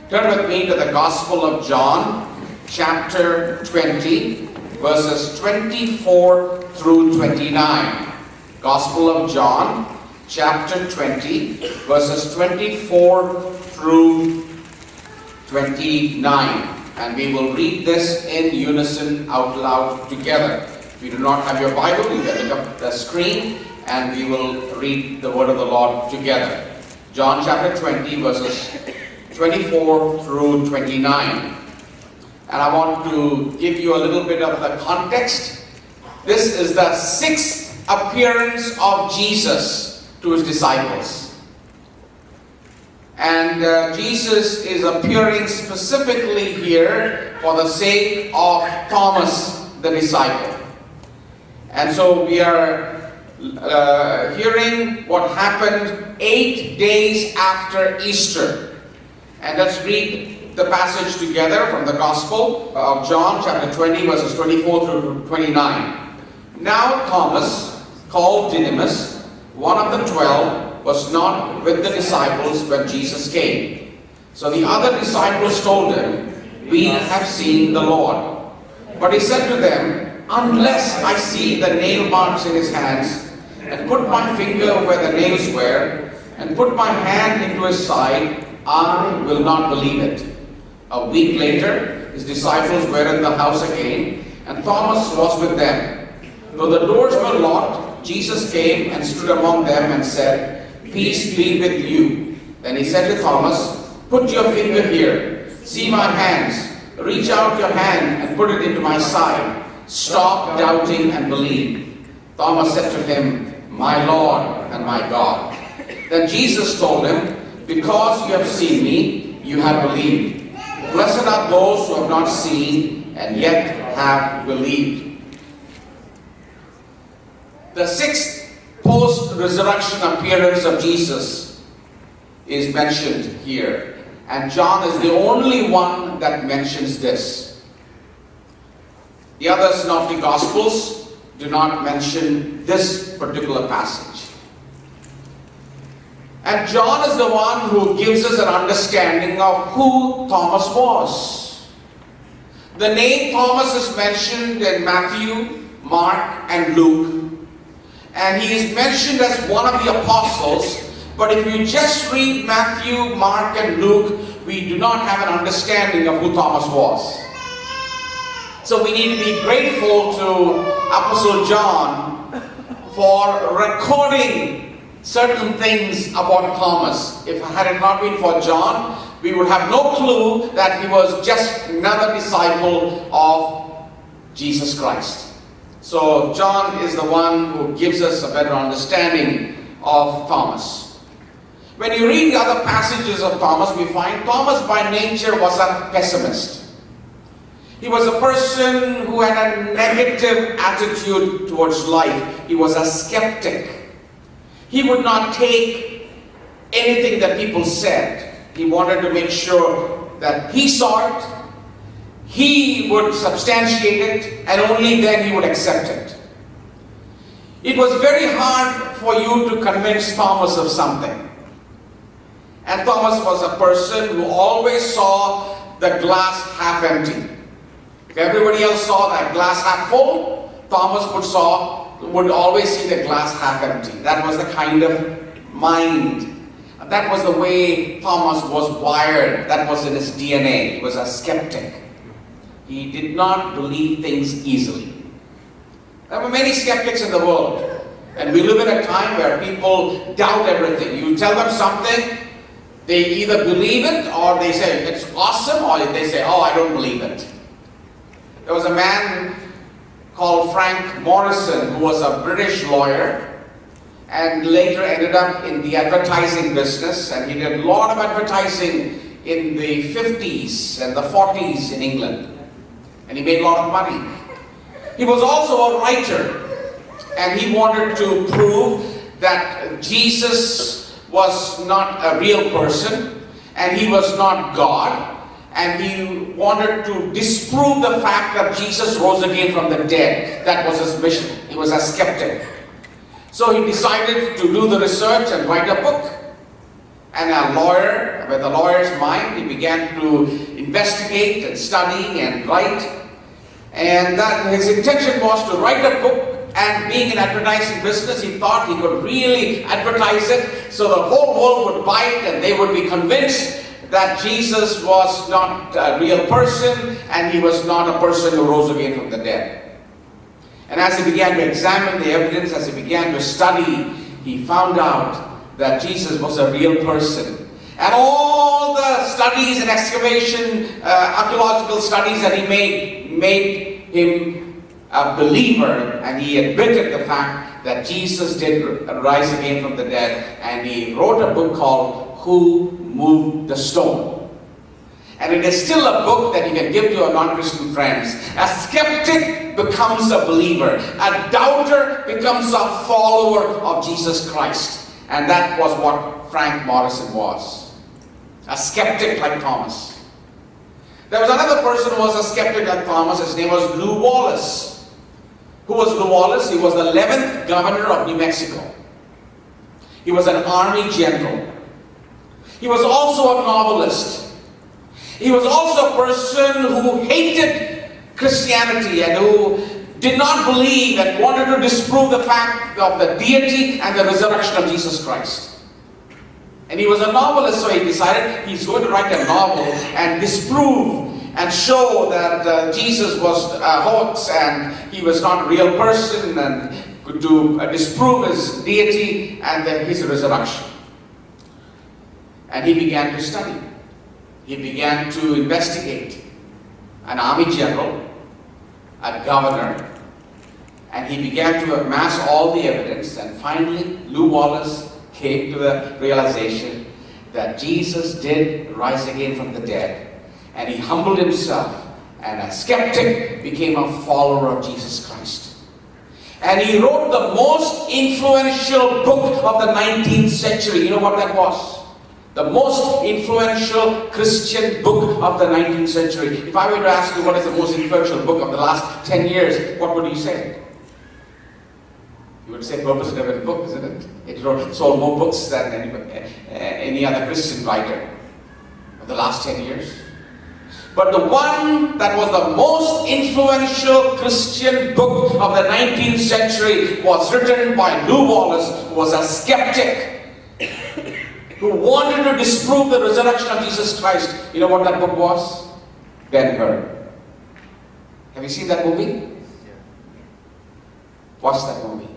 Turn with me to the Gospel of John, chapter 20, verses 24 through 29. Gospel of John, chapter 20, verses 24 through 29. And we will read this in unison out loud together. If you do not have your Bible, you can look up the screen and we will read the word of the Lord together. John chapter 20, verses 24 through 29. And I want to give you a little bit of the context. This is the sixth appearance of Jesus to his disciples. And Jesus is appearing specifically here for the sake of Thomas the disciple. And so we are hearing what happened 8 days after Easter. And let's read the passage together from the Gospel of John, chapter 20, verses 24 through 29. Now Thomas, called Didymus, one of the 12, was not with the disciples when Jesus came. So the other disciples told him, "We have seen the Lord." But he said to them, "Unless I see the nail marks in his hands, and put my finger where the nails were, and put my hand into his side, I will not believe it." A week later, his disciples were in the house again, and Thomas was with them. Though the doors were locked, Jesus came and stood among them and said, "Peace be with you." Then he said to Thomas, "Put your finger here. See my hands. Reach out your hand and put it into my side. Stop doubting and believe." Thomas said to him, "My Lord and my God." Then Jesus told him, "Because you have seen me, you have believed. Blessed are those who have not seen and yet have believed." The sixth post-resurrection appearance of Jesus is mentioned here. And John is the only one that mentions this. The other synoptic gospels do not mention this particular passage. And John is the one who gives us an understanding of who Thomas was. The name Thomas is mentioned in Matthew, Mark, and Luke. And he is mentioned as one of the apostles. But if you just read Matthew, Mark, and Luke, we do not have an understanding of who Thomas was. So we need to be grateful to Apostle John for recording certain things about Thomas. If had it not been for John, we would have no clue that he was just another disciple of Jesus Christ. So John is the one who gives us a better understanding of Thomas. When you read the other passages of Thomas, we find Thomas by nature was a pessimist. He was a person who had a negative attitude towards life. He was a skeptic. He would not take anything that people said. He wanted to make sure that he saw it, he would substantiate it, and only then he would accept it. It was very hard for you to convince Thomas of something. And Thomas was a person who always saw the glass half empty. If everybody else saw that glass half full, Thomas would always see the glass half empty. That was the kind of mind. That was the way Thomas was wired. That was in his DNA. He was a skeptic. He did not believe things easily. There were many skeptics in the world. And we live in a time where people doubt everything. You tell them something, they either believe it or they say it's awesome, or they say, "Oh, I don't believe it." There was a man called Frank Morrison who was a British lawyer and later ended up in the advertising business, and he did a lot of advertising in the 50s and the 40s in England. And he made a lot of money. He was also a writer, and he wanted to prove that Jesus was not a real person, and he was not God, and he wanted to disprove the fact that Jesus rose again from the dead. That was his mission. He was a skeptic. So he decided to do the research and write a book. And a lawyer, with a lawyer's mind, he began to investigate and study and write. And that his intention was to write a book, and being in advertising business, he thought he could really advertise it so the whole world would buy it and they would be convinced that Jesus was not a real person and he was not a person who rose again from the dead. And as he began to examine the evidence, as he began to study, he found out that Jesus was a real person. And all the studies and excavation, archaeological studies that he made him a believer, and he admitted the fact that Jesus did rise again from the dead, and he wrote a book called Who Moved the Stone? And it is still a book that you can give to your non-Christian friends. A skeptic becomes a believer. A doubter becomes a follower of Jesus Christ. And that was what Frank Morrison was. A skeptic like Thomas. There was another person who was a skeptic like Thomas. His name was Lew Wallace. Who was Lew Wallace? He was the 11th governor of New Mexico. He was an army general. He was also a novelist. He was also a person who hated Christianity and who did not believe and wanted to disprove the fact of the deity and the resurrection of Jesus Christ. And he was a novelist, so he decided he's going to write a novel and disprove and show that Jesus was a hoax and he was not a real person, and to disprove his deity and his resurrection. And he began to study. He began to investigate. An army general, a governor, and he began to amass all the evidence, and finally Lew Wallace came to the realization that Jesus did rise again from the dead. And he humbled himself, and a skeptic became a follower of Jesus Christ. And he wrote the most influential book of the 19th century. You know what that was? The most influential Christian book of the 19th century. If I were to ask you what is the most influential book of the last 10 years, what would you say? You would say purpose-driven book, isn't it? It sold more books than any other Christian writer of the last 10 years. But the one that was the most influential Christian book of the 19th century was written by Lew Wallace, who was a skeptic, who wanted to disprove the resurrection of Jesus Christ. You know what that book was? Ben-Hur. Have you seen that movie? Watch that movie.